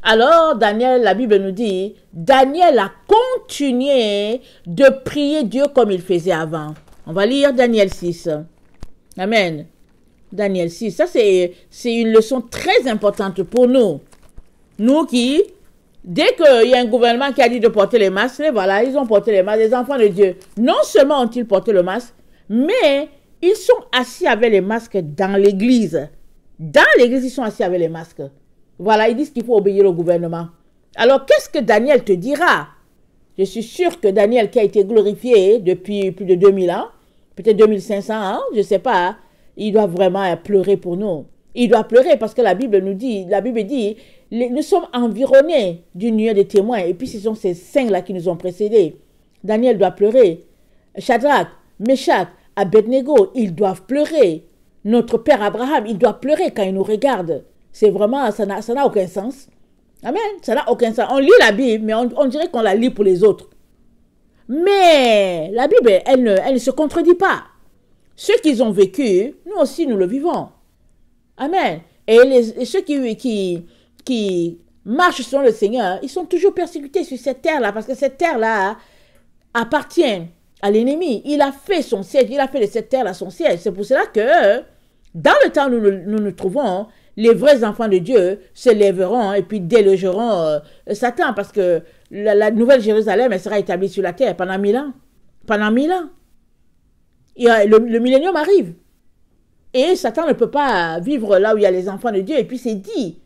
Alors, Daniel, la Bible nous dit, Daniel a continué de prier Dieu comme il faisait avant. On va lire Daniel 6. Amen. Daniel 6, ça c'est une leçon très importante pour nous. Nous qui, dès qu'il y a un gouvernement qui a dit de porter les masques, voilà, ils ont porté les masques, les enfants de Dieu. Non seulement ont-ils porté le masque, mais ils sont assis avec les masques dans l'église. Dans l'église, ils sont assis avec les masques. Voilà, ils disent qu'il faut obéir au gouvernement. Alors, qu'est-ce que Daniel te dira? Je suis sûr que Daniel, qui a été glorifié depuis plus de 2000 ans, peut-être 2500 ans, je ne sais pas, il doit vraiment pleurer pour nous. Il doit pleurer parce que la Bible dit, nous sommes environnés d'une nuée de témoins, et puis ce sont ces cinq-là qui nous ont précédés. Daniel doit pleurer. Shadrach, Meshach, Abednego, ils doivent pleurer. Notre père Abraham, il doit pleurer quand il nous regarde. C'est vraiment, ça n'a aucun sens. Amen, ça n'a aucun sens. On lit la Bible, mais on dirait qu'on la lit pour les autres. Mais la Bible, elle ne se contredit pas. Ce qu'ils ont vécu, nous aussi, nous le vivons. Amen. Et ceux qui marchent selon le Seigneur, ils sont toujours persécutés sur cette terre-là, parce que cette terre-là appartient à l'ennemi. Il a fait son siège, il a fait de cette terre-là son siège. C'est pour cela que, dans le temps où nous nous trouvons, les vrais enfants de Dieu se lèveront et puis délogeront Satan, parce que la nouvelle Jérusalem, elle sera établie sur la terre pendant 1000 ans. Pendant 1000 ans. Et le millénium arrive. Et Satan ne peut pas vivre là où il y a les enfants de Dieu. Et puis c'est dit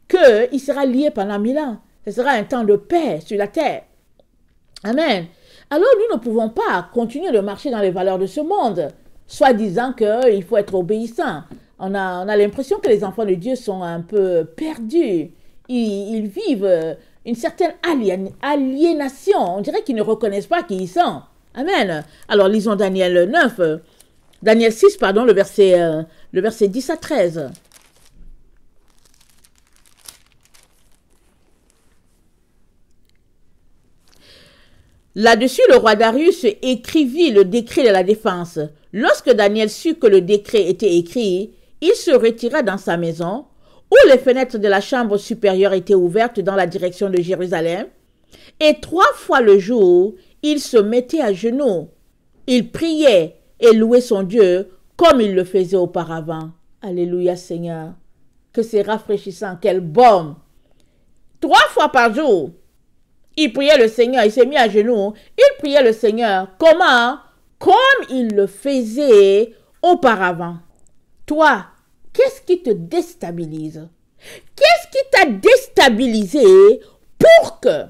qu'il sera lié pendant 1000 ans. Ce sera un temps de paix sur la terre. Amen. Alors nous ne pouvons pas continuer de marcher dans les valeurs de ce monde, soi-disant qu'il faut être obéissant. On a l'impression que les enfants de Dieu sont un peu perdus. Ils vivent une certaine aliénation. On dirait qu'ils ne reconnaissent pas qui ils sont. Amen. Alors lisons Daniel 6, le verset 10 à 13. Là-dessus, le roi Darius écrivit le décret de la défense. Lorsque Daniel sut que le décret était écrit, il se retira dans sa maison, où les fenêtres de la chambre supérieure étaient ouvertes dans la direction de Jérusalem, et 3 fois le jour, il se mettait à genoux. Il priait et louait son Dieu comme il le faisait auparavant. Alléluia Seigneur. Que c'est rafraîchissant, quel baume. 3 fois par jour, il priait le Seigneur, il s'est mis à genoux, il priait le Seigneur. Comment? Comme il le faisait auparavant. Toi, qu'est-ce qui te déstabilise? Qu'est-ce qui t'a déstabilisé pour que,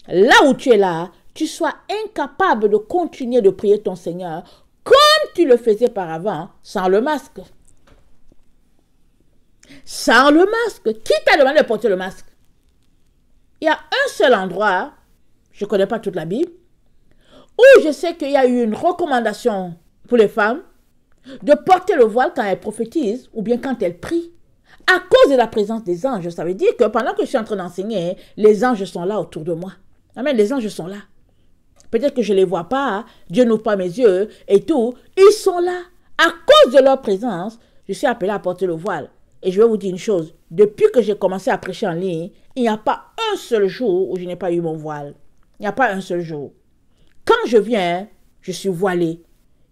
là où tu es là, tu sois incapable de continuer de prier ton Seigneur comme tu le faisais auparavant, sans le masque? Sans le masque. Qui t'a demandé de porter le masque? Il y a un seul endroit, je ne connais pas toute la Bible, où je sais qu'il y a eu une recommandation pour les femmes de porter le voile quand elles prophétisent ou bien quand elles prient. À cause de la présence des anges, ça veut dire que pendant que je suis en train d'enseigner, les anges sont là autour de moi. Amen, les anges sont là. Peut-être que je ne les vois pas, Dieu n'ouvre pas mes yeux et tout. Ils sont là. À cause de leur présence, je suis appelée à porter le voile. Et je vais vous dire une chose, depuis que j'ai commencé à prêcher en ligne, il n'y a pas un seul jour où je n'ai pas eu mon voile. Il n'y a pas un seul jour. Quand je viens, je suis voilée.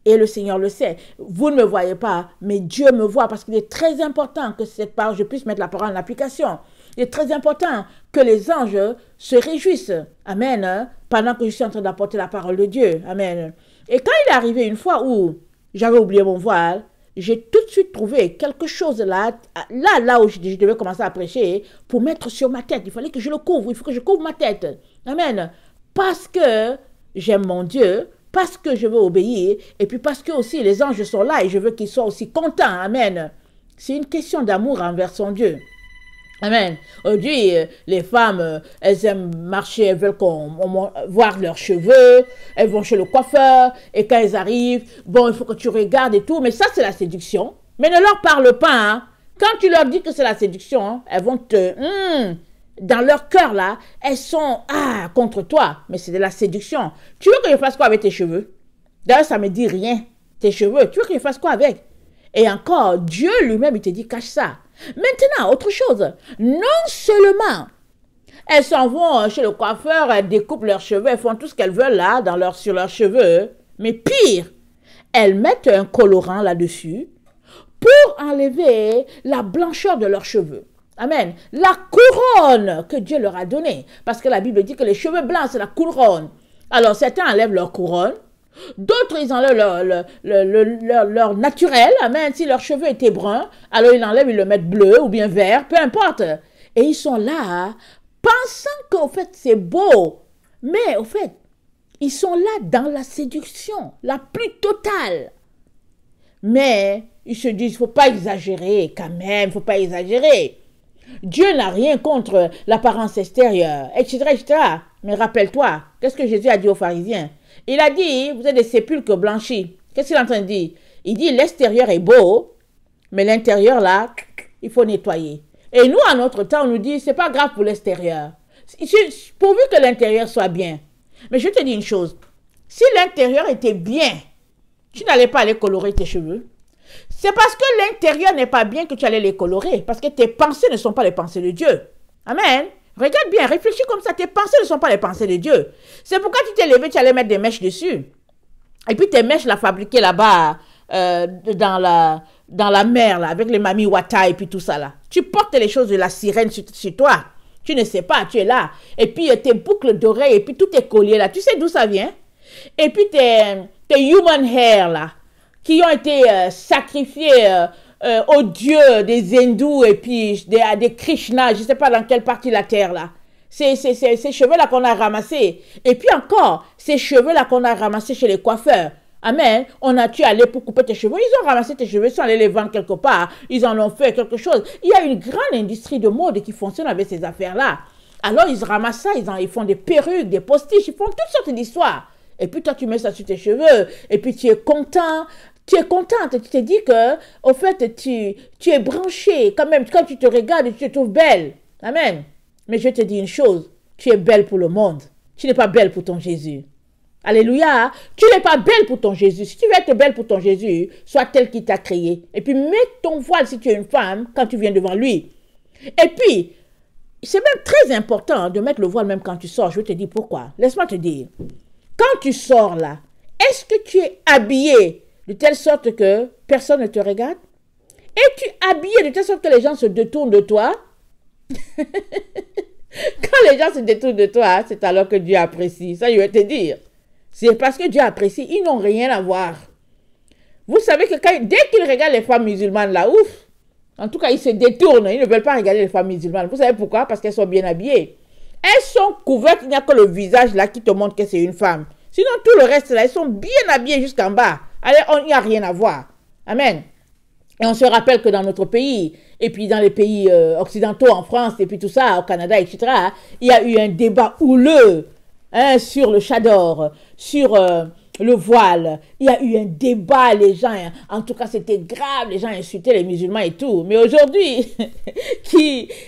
Et le Seigneur le sait. Vous ne me voyez pas, mais Dieu me voit parce qu'il est très important que cette parole, je puisse mettre la parole en application. Il est très important que les anges se réjouissent. Amen. Pendant que je suis en train d'apporter la parole de Dieu. Amen. Et quand il est arrivé une fois où j'avais oublié mon voile, j'ai tout de suite trouvé quelque chose là où je devais commencer à prêcher pour mettre sur ma tête. Il fallait que je le couvre. Il faut que je couvre ma tête. Amen. Parce que j'aime mon Dieu, parce que je veux obéir, et puis parce que aussi les anges sont là et je veux qu'ils soient aussi contents. Amen. C'est une question d'amour envers son Dieu. Amen. Aujourd'hui, les femmes, elles aiment marcher, elles veulent voir leurs cheveux, elles vont chez le coiffeur, et quand elles arrivent, bon, il faut que tu regardes et tout, mais ça, c'est la séduction. Mais ne leur parle pas, hein. Quand tu leur dis que c'est la séduction, hein, elles vont dans leur cœur, là, elles sont, contre toi, mais c'est de la séduction. Tu veux que je fasse quoi avec tes cheveux? D'ailleurs, ça me dit rien, tes cheveux. Tu veux que je fasse quoi avec? Et encore, Dieu lui-même, il te dit, cache ça. Maintenant, autre chose. Non seulement elles s'en vont chez le coiffeur, elles découpent leurs cheveux, elles font tout ce qu'elles veulent là, sur leurs cheveux. Mais pire, elles mettent un colorant là-dessus pour enlever la blancheur de leurs cheveux. Amen. La couronne que Dieu leur a donnée. Parce que la Bible dit que les cheveux blancs, c'est la couronne. Alors, certains enlèvent leur couronne. D'autres, ils enlèvent leur naturel. Amen. Si leurs cheveux étaient bruns, alors ils l'enlèvent, ils le mettent bleu ou bien vert, peu importe. Et ils sont là, pensant qu'au fait, c'est beau. Mais au fait, ils sont là dans la séduction, la plus totale. Mais ils se disent, il ne faut pas exagérer quand même, il ne faut pas exagérer. Dieu n'a rien contre l'apparence extérieure, etc., etc. Mais rappelle-toi, qu'est-ce que Jésus a dit aux pharisiens? Il a dit, vous êtes des sépulcres blanchis. Qu'est-ce qu'il est en train de dire? Il dit, l'extérieur est beau, mais l'intérieur, là, il faut nettoyer. Et nous, à notre temps, on nous dit, c'est pas grave pour l'extérieur. Pourvu que l'intérieur soit bien. Mais je te dis une chose. Si l'intérieur était bien, tu n'allais pas aller colorer tes cheveux. C'est parce que l'intérieur n'est pas bien que tu allais les colorer. Parce que tes pensées ne sont pas les pensées de Dieu. Amen. Regarde bien, réfléchis comme ça. Tes pensées ne sont pas les pensées de Dieu. C'est pourquoi tu t'es levé, tu allais mettre des mèches dessus. Et puis tes mèches, la fabriquées là-bas, dans la mer, là, avec les mamies Wata et puis tout ça là. Tu portes les choses de la sirène sur toi. Tu ne sais pas, tu es là. Et puis tes boucles d'oreilles et puis tous tes colliers là. Tu sais d'où ça vient? Et puis tes human hair là, qui ont été sacrifiés aux dieux des hindous et puis des Krishna, je ne sais pas dans quelle partie de la terre là. Ces cheveux-là qu'on a ramassés. Et puis encore, ces cheveux-là qu'on a ramassés chez les coiffeurs. Amen. Tu es allé pour couper tes cheveux. Ils ont ramassé tes cheveux, ils sont allés les vendre quelque part. Ils en ont fait quelque chose. Il y a une grande industrie de mode qui fonctionne avec ces affaires-là. Alors, ils ramassent ça, ils font des perruques, des postiches, ils font toutes sortes d'histoires. Et puis, toi, tu mets ça sur tes cheveux. Et puis, tu es content. Tu es contente. Tu te dis que, au fait, tu es branché. Quand même, quand tu te regardes, tu te trouves belle. Amen. Mais je te dis une chose. Tu es belle pour le monde. Tu n'es pas belle pour ton Jésus. Alléluia. Tu n'es pas belle pour ton Jésus. Si tu veux être belle pour ton Jésus, sois tel qui t'a créé. Et puis, mets ton voile si tu es une femme quand tu viens devant lui. Et puis, c'est même très important de mettre le voile même quand tu sors. Je vais te dire pourquoi. Laisse-moi te dire. Quand tu sors là, est-ce que tu es habillé de telle sorte que personne ne te regarde? Es-tu habillé de telle sorte que les gens se détournent de toi? Quand les gens se détournent de toi, c'est alors que Dieu apprécie. Ça, je vais te dire. C'est parce que Dieu apprécie, ils n'ont rien à voir. Vous savez que dès qu'ils regardent les femmes musulmanes là, ouf, en tout cas, ils se détournent, ils ne veulent pas regarder les femmes musulmanes. Vous savez pourquoi? Parce qu'elles sont bien habillées. Elles sont couvertes, il n'y a que le visage là qui te montre que c'est une femme. Sinon, tout le reste là, elles sont bien habillées jusqu'en bas. Allez, il n'y a rien à voir. Amen. Et on se rappelle que dans notre pays, et puis dans les pays occidentaux, en France, et puis tout ça, au Canada, etc., il y a eu un débat houleux sur le chador, sur le voile. Il y a eu un débat, les gens, en tout cas c'était grave, les gens insultaient les musulmans et tout. Mais aujourd'hui,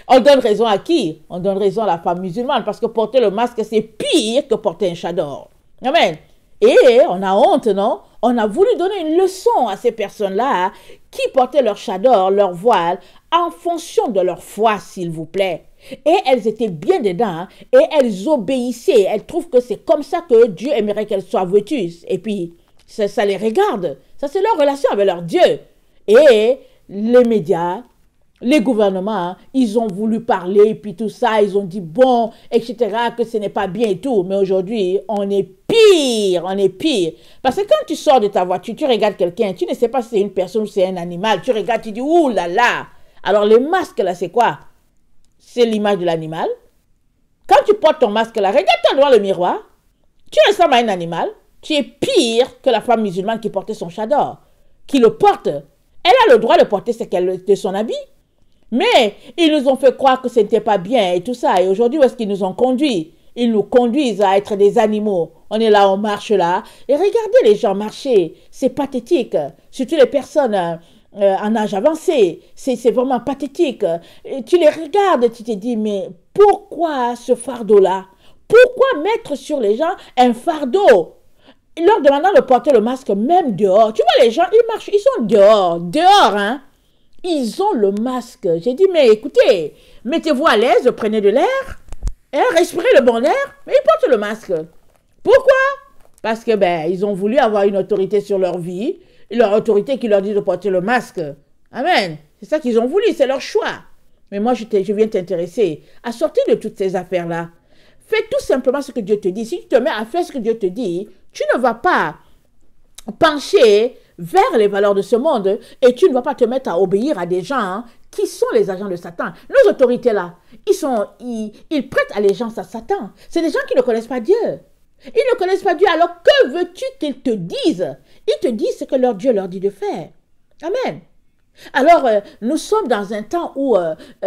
on donne raison à qui? On donne raison à la femme musulmane, parce que porter le masque, c'est pire que porter un chador. Amen. Et on a honte, non? On a voulu donner une leçon à ces personnes-là qui portaient leur chador, leur voile, en fonction de leur foi, s'il vous plaît. Et elles étaient bien dedans et elles obéissaient. Elles trouvent que c'est comme ça que Dieu aimerait qu'elles soient vêtues. Et puis, ça les regarde. Ça, c'est leur relation avec leur Dieu. Et les médias, les gouvernements, ils ont voulu parler, et puis tout ça, ils ont dit bon, etc., que ce n'est pas bien et tout. Mais aujourd'hui, on est pire, on est pire. Parce que quand tu sors de ta voiture, tu regardes quelqu'un, tu ne sais pas si c'est une personne ou si c'est un animal. Tu regardes, tu dis, ouh là là. Alors, les masques, là, c'est quoi? C'est l'image de l'animal. Quand tu portes ton masque, là, regarde-toi devant le miroir. Tu ressembles à un animal. Tu es pire que la femme musulmane qui portait son chador, qui le porte. Elle a le droit de porter de son habit. Mais ils nous ont fait croire que ce n'était pas bien et tout ça. Et aujourd'hui, où est-ce qu'ils nous ont conduits? Ils nous conduisent à être des animaux. On est là, on marche là. Et regardez les gens marcher. C'est pathétique. Surtout les personnes en âge avancé. C'est vraiment pathétique. Et tu les regardes, tu te dis, mais pourquoi ce fardeau-là? Pourquoi mettre sur les gens un fardeau? Leur demandant de porter le masque même dehors. Tu vois, les gens, ils marchent, ils sont dehors. Dehors, hein? Ils ont le masque. J'ai dit, mais écoutez, mettez-vous à l'aise, prenez de l'air, respirez le bon air, mais ils portent le masque. Pourquoi? Parce que, ils ont voulu avoir une autorité sur leur vie, leur autorité qui leur dit de porter le masque. Amen. C'est ça qu'ils ont voulu, c'est leur choix. Mais moi, je viens t'intéresser à sortir de toutes ces affaires-là. Fais tout simplement ce que Dieu te dit. Si tu te mets à faire ce que Dieu te dit, tu ne vas pas pencher vers les valeurs de ce monde et tu ne vas pas te mettre à obéir à des gens qui sont les agents de Satan. Nos autorités là, ils prêtent allégeance à Satan. C'est des gens qui ne connaissent pas Dieu. Ils ne connaissent pas Dieu. Alors que veux-tu qu'ils te disent? Ils te disent ce que leur Dieu leur dit de faire. Amen. Alors, nous sommes dans un temps où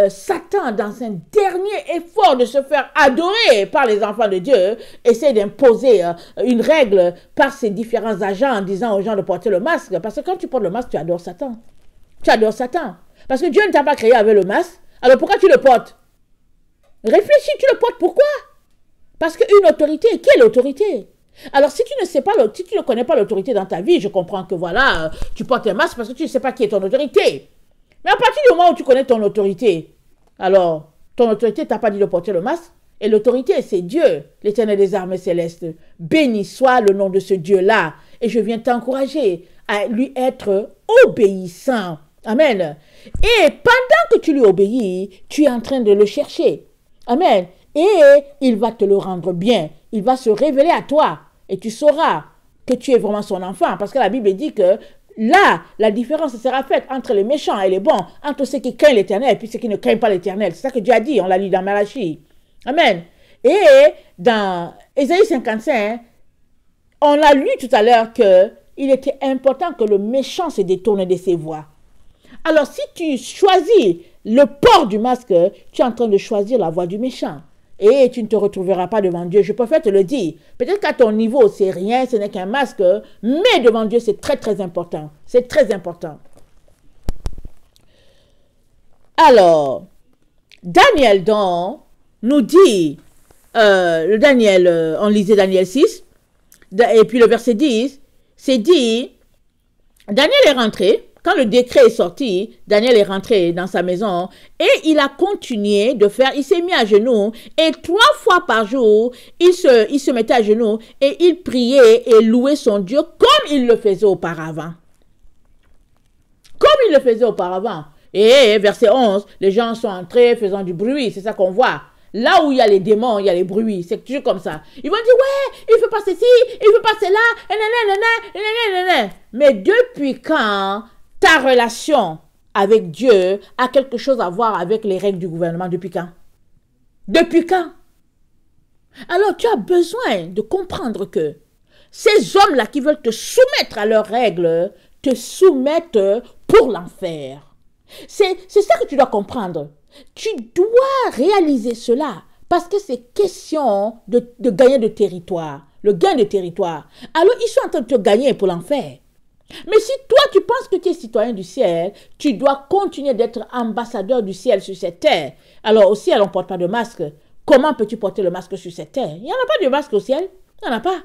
Satan, dans un dernier effort de se faire adorer par les enfants de Dieu, essaie d'imposer une règle par ses différents agents en disant aux gens de porter le masque. Parce que quand tu portes le masque, tu adores Satan. Tu adores Satan. Parce que Dieu ne t'a pas créé avec le masque. Alors pourquoi tu le portes? Réfléchis, tu le portes pourquoi? Parce qu'une autorité, quelle autorité? Alors, si tu ne connais pas l'autorité dans ta vie, je comprends que voilà, tu portes un masque parce que tu ne sais pas qui est ton autorité. Mais à partir du moment où tu connais ton autorité, alors, ton autorité t'a pas dit de porter le masque. Et l'autorité, c'est Dieu, l'Éternel des armées célestes. Béni soit le nom de ce Dieu-là. Et je viens t'encourager à lui être obéissant. Amen. Et pendant que tu lui obéis, tu es en train de le chercher. Amen. Et il va te le rendre bien. Il va se révéler à toi. Et tu sauras que tu es vraiment son enfant. Parce que la Bible dit que là, la différence sera faite entre les méchants et les bons, entre ceux qui craignent l'Éternel et ceux qui ne craignent pas l'Éternel. C'est ça que Dieu a dit, on l'a lu dans Malachie. Amen. Et dans Ésaïe 55, on a lu tout à l'heure qu'il était important que le méchant se détourne de ses voies. Alors, si tu choisis le port du masque, tu es en train de choisir la voie du méchant. Et tu ne te retrouveras pas devant Dieu. Je préfère te le dire. Peut-être qu'à ton niveau, c'est rien, ce n'est qu'un masque. Mais devant Dieu, c'est très, très important. C'est très important. Alors, Daniel, donc, nous dit, on lisait Daniel 6, et puis le verset 10, c'est dit, Daniel est rentré. Quand le décret est sorti, Daniel est rentré dans sa maison et il a continué de faire, il s'est mis à genoux et 3 fois par jour, il se mettait à genoux et il priait et louait son Dieu comme il le faisait auparavant. Comme il le faisait auparavant. Et verset 11, les gens sont entrés faisant du bruit, c'est ça qu'on voit. Là où il y a les démons, il y a les bruits, c'est toujours comme ça. Ils vont dire, ouais, il ne fait pas ceci, il ne fait pas cela, mais depuis quand ta relation avec Dieu a quelque chose à voir avec les règles du gouvernement? Depuis quand? Depuis quand? Alors tu as besoin de comprendre que ces hommes-là qui veulent te soumettre à leurs règles, te soumettent pour l'enfer. C'est ça que tu dois comprendre. Tu dois réaliser cela parce que c'est question de gagner de territoire, le gain de territoire. Alors ils sont en train de te gagner pour l'enfer. Mais si toi, tu penses que tu es citoyen du ciel, tu dois continuer d'être ambassadeur du ciel sur cette terre. Alors au ciel, on ne porte pas de masque. Comment peux-tu porter le masque sur cette terre? Il n'y en a pas de masque au ciel. Il n'y en a pas.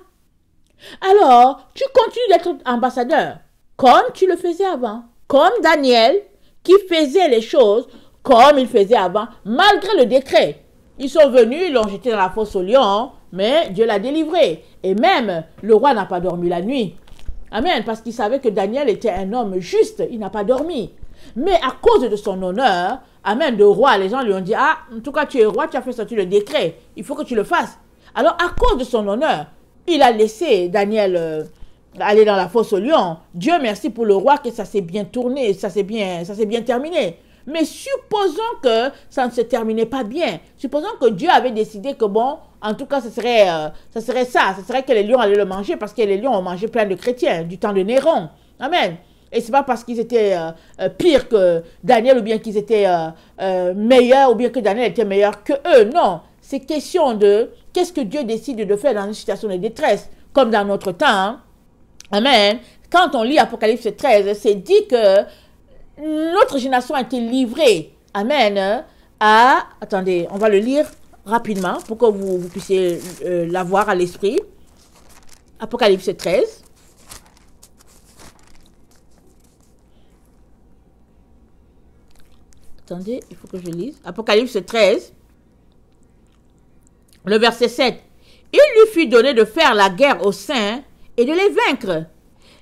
Alors, tu continues d'être ambassadeur, comme tu le faisais avant. Comme Daniel, qui faisait les choses comme il faisait avant, malgré le décret. Ils sont venus, ils l'ont jeté dans la fosse au lion, mais Dieu l'a délivré. Et même, le roi n'a pas dormi la nuit. Amen, parce qu'il savait que Daniel était un homme juste, il n'a pas dormi. Mais à cause de son honneur, amen, de roi, les gens lui ont dit, ah, en tout cas tu es roi, tu as fait sortir le décret, il faut que tu le fasses. Alors à cause de son honneur, il a laissé Daniel aller dans la fosse au lion. Dieu merci pour le roi que ça s'est bien tourné, ça s'est bien terminé. Mais supposons que ça ne se terminait pas bien. Supposons que Dieu avait décidé que bon, en tout cas, ce serait que les lions allaient le manger parce que les lions ont mangé plein de chrétiens du temps de Néron. Amen. Et c'est pas parce qu'ils étaient pires que Daniel ou bien qu'ils étaient meilleurs ou bien que Daniel était meilleur que eux. Non, c'est question de qu'est-ce que Dieu décide de faire dans une situation de détresse, comme dans notre temps. Hein? Amen. Quand on lit Apocalypse 13, c'est dit que notre génération a été livrée, amen, à... Attendez, on va le lire rapidement pour que vous puissiez l'avoir à l'esprit. Apocalypse 13. Attendez, il faut que je lise. Apocalypse 13, le verset 7. Il lui fut donné de faire la guerre aux saints et de les vaincre.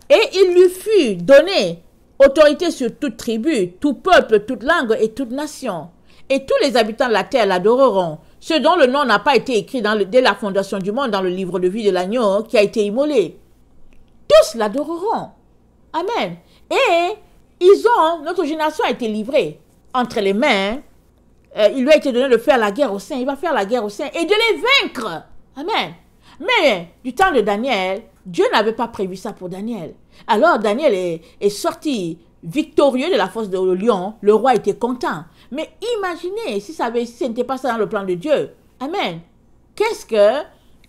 Et il lui fut donné autorité sur toute tribu, tout peuple, toute langue et toute nation. Et tous les habitants de la terre l'adoreront, ceux dont le nom n'a pas été écrit dès la fondation du monde dans le livre de vie de l'agneau qui a été immolé. Tous l'adoreront. Amen. Et notre génération a été livrée entre les mains. Il lui a été donné de faire la guerre aux saints. Il va faire la guerre aux saints et de les vaincre. Amen. Mais du temps de Daniel, Dieu n'avait pas prévu ça pour Daniel. Alors Daniel est sorti victorieux de la fosse de lion. Le roi était content. Mais imaginez si ce n'était pas ça dans le plan de Dieu. Amen.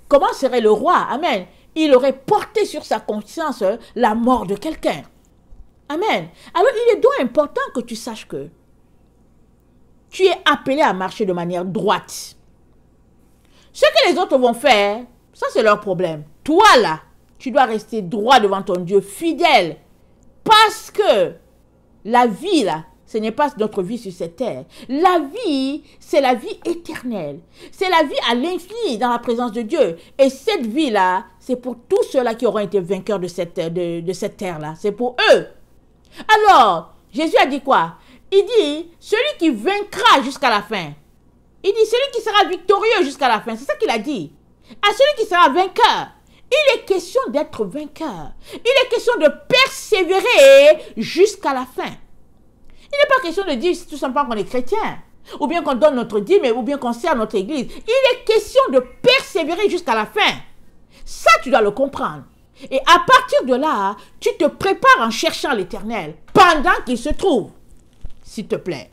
Comment serait le roi? Amen. Il aurait porté sur sa conscience la mort de quelqu'un. Amen. Alors il est donc important que tu saches que tu es appelé à marcher de manière droite. Ce que les autres vont faire, ça c'est leur problème. Toi là, tu dois rester droit devant ton Dieu, fidèle. Parce que la vie là, ce n'est pas notre vie sur cette terre. La vie, c'est la vie éternelle. C'est la vie à l'infini dans la présence de Dieu. Et cette vie-là, c'est pour tous ceux-là qui auront été vainqueurs de cette terre-là. C'est pour eux. Alors, Jésus a dit quoi? Il dit, celui qui vaincra jusqu'à la fin. Il dit, celui qui sera victorieux jusqu'à la fin. C'est ça qu'il a dit. À celui qui sera vainqueur. Il est question d'être vainqueur. Il est question de persévérer jusqu'à la fin. Il n'est pas question de dire tout simplement qu'on est chrétien, ou bien qu'on donne notre dîme, ou bien qu'on sert notre église. Il est question de persévérer jusqu'à la fin. Ça, tu dois le comprendre. Et à partir de là, tu te prépares en cherchant l'Éternel, pendant qu'il se trouve, s'il te plaît.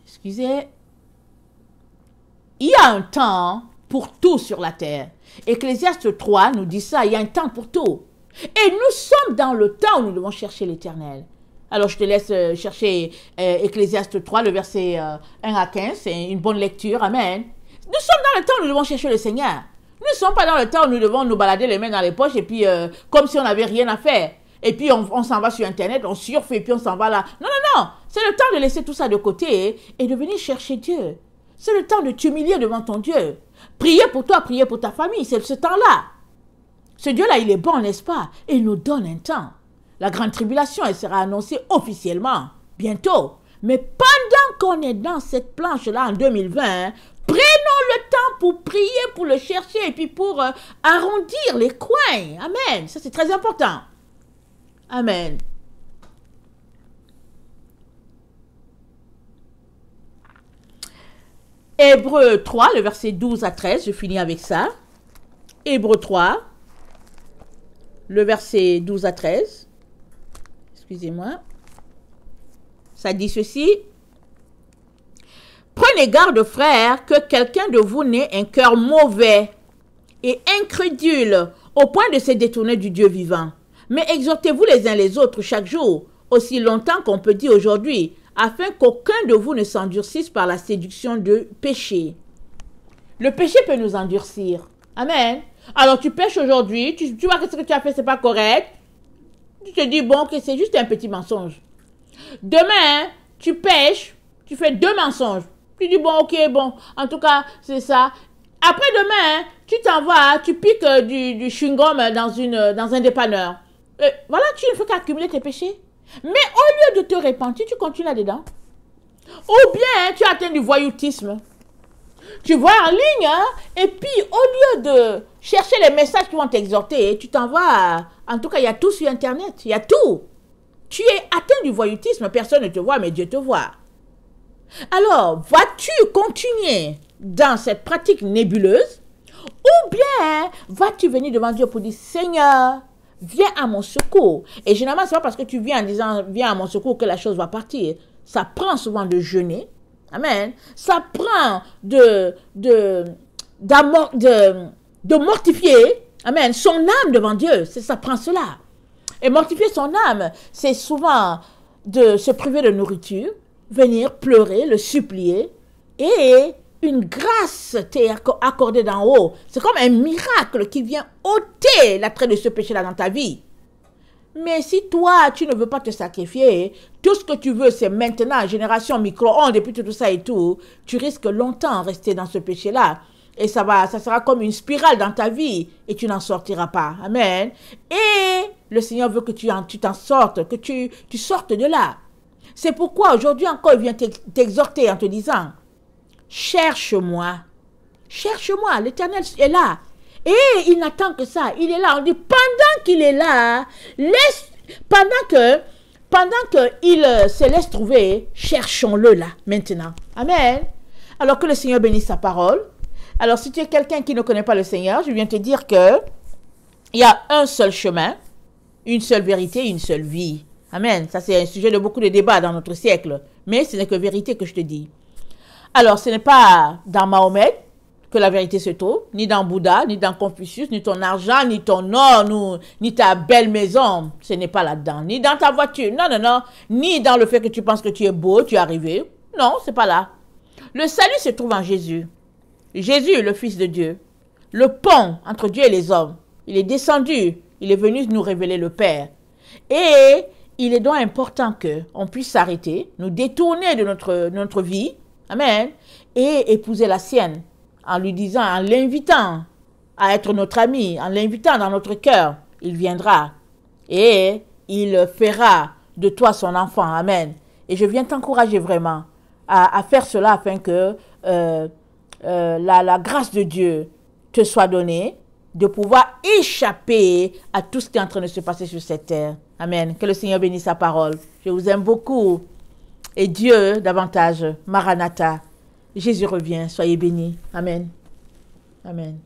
Excusez. Il y a un temps pour tout sur la terre. Ecclésiaste 3 nous dit ça, il y a un temps pour tout. Et nous sommes dans le temps où nous devons chercher l'Éternel. Alors, je te laisse chercher Ecclésiaste 3, le verset 1 à 15. C'est une bonne lecture. Amen. Nous sommes dans le temps où nous devons chercher le Seigneur. Nous ne sommes pas dans le temps où nous devons nous balader les mains dans les poches et puis comme si on n'avait rien à faire. Et puis, on s'en va sur Internet, on surfe et puis on s'en va là. Non, non, non. C'est le temps de laisser tout ça de côté et de venir chercher Dieu. C'est le temps de t'humilier devant ton Dieu. Prier pour toi, prier pour ta famille. C'est ce temps-là. Ce Dieu-là, il est bon, n'est-ce pas? Et il nous donne un temps. La grande tribulation, elle sera annoncée officiellement, bientôt. Mais pendant qu'on est dans cette planche-là en 2020, prenons le temps pour prier, pour le chercher et puis pour arrondir les coins. Amen. Ça, c'est très important. Amen. Hébreux 3, le verset 12 à 13, je finis avec ça. Hébreux 3, le verset 12 à 13. Excusez-moi. Ça dit ceci. Prenez garde, frères, que quelqu'un de vous n'ait un cœur mauvais et incrédule au point de se détourner du Dieu vivant. Mais exhortez-vous les uns les autres chaque jour, aussi longtemps qu'on peut dire aujourd'hui, afin qu'aucun de vous ne s'endurcisse par la séduction du péché. Le péché peut nous endurcir. Amen. Alors tu pêches aujourd'hui, tu vois que ce que tu as fait, c'est pas correct. Tu te dis, bon, que c'est juste un petit mensonge. Demain, tu pêches, tu fais 2 mensonges. Tu dis, bon, ok, bon, en tout cas, c'est ça. Après demain, tu t'en vas, tu piques du chewing-gum dans un dépanneur. Voilà, tu ne fais qu'accumuler tes péchés. Mais au lieu de te repentir, tu continues là-dedans. Ou bien, tu atteins du voyoutisme. Tu vois en ligne, hein, et puis au lieu de chercher les messages qui vont t'exhorter, tu t'en vas. En tout cas, il y a tout sur Internet, il y a tout. Tu es atteint du voyoutisme, personne ne te voit, mais Dieu te voit. Alors, vas-tu continuer dans cette pratique nébuleuse, ou bien vas-tu venir devant Dieu pour dire, Seigneur, viens à mon secours. Et généralement, ce n'est pas parce que tu viens en disant, viens à mon secours que la chose va partir. Ça prend souvent de jeûner. Amen. Ça prend de mortifier, amen, son âme devant Dieu. Ça prend cela. Et mortifier son âme, c'est souvent de se priver de nourriture, venir pleurer, le supplier, et une grâce t'est accordée d'en haut. C'est comme un miracle qui vient ôter l'attrait de ce péché-là dans ta vie. Mais si toi, tu ne veux pas te sacrifier, tout ce que tu veux, c'est maintenant, génération micro-ondes, et puis tout ça et tout, tu risques longtemps de rester dans ce péché-là. Et ça sera comme une spirale dans ta vie, et tu n'en sortiras pas. Amen. Et le Seigneur veut que tu t'en sortes, que tu sortes de là. C'est pourquoi aujourd'hui encore, il vient t'exhorter en te disant, cherche-moi. Cherche-moi, l'Éternel est là. Et il n'attend que ça. Il est là. On dit, pendant qu'il est là, pendant qu'il se laisse trouver, cherchons-le là, maintenant. Amen. Alors que le Seigneur bénisse sa parole. Alors, si tu es quelqu'un qui ne connaît pas le Seigneur, je viens te dire que il y a un seul chemin, une seule vérité, une seule vie. Amen. Ça, c'est un sujet de beaucoup de débats dans notre siècle. Mais ce n'est que vérité que je te dis. Alors, ce n'est pas dans Mahomet que la vérité se trouve, ni dans Bouddha, ni dans Confucius, ni ton argent, ni ton or, ni ta belle maison. Ce n'est pas là-dedans. Ni dans ta voiture. Non, non, non. Ni dans le fait que tu penses que tu es beau, tu es arrivé. Non, c'est pas là. Le salut se trouve en Jésus. Jésus, le Fils de Dieu. Le pont entre Dieu et les hommes. Il est descendu. Il est venu nous révéler le Père. Et il est donc important qu'on puisse s'arrêter, nous détourner de notre vie. Amen. Et épouser la sienne. En lui disant, en l'invitant à être notre ami, en l'invitant dans notre cœur, il viendra et il fera de toi son enfant. Amen. Et je viens t'encourager vraiment à faire cela afin que la grâce de Dieu te soit donnée, de pouvoir échapper à tout ce qui est en train de se passer sur cette terre. Amen. Que le Seigneur bénisse sa parole. Je vous aime beaucoup. Et Dieu davantage. Maranatha. Jésus revient. Soyez bénis. Amen. Amen.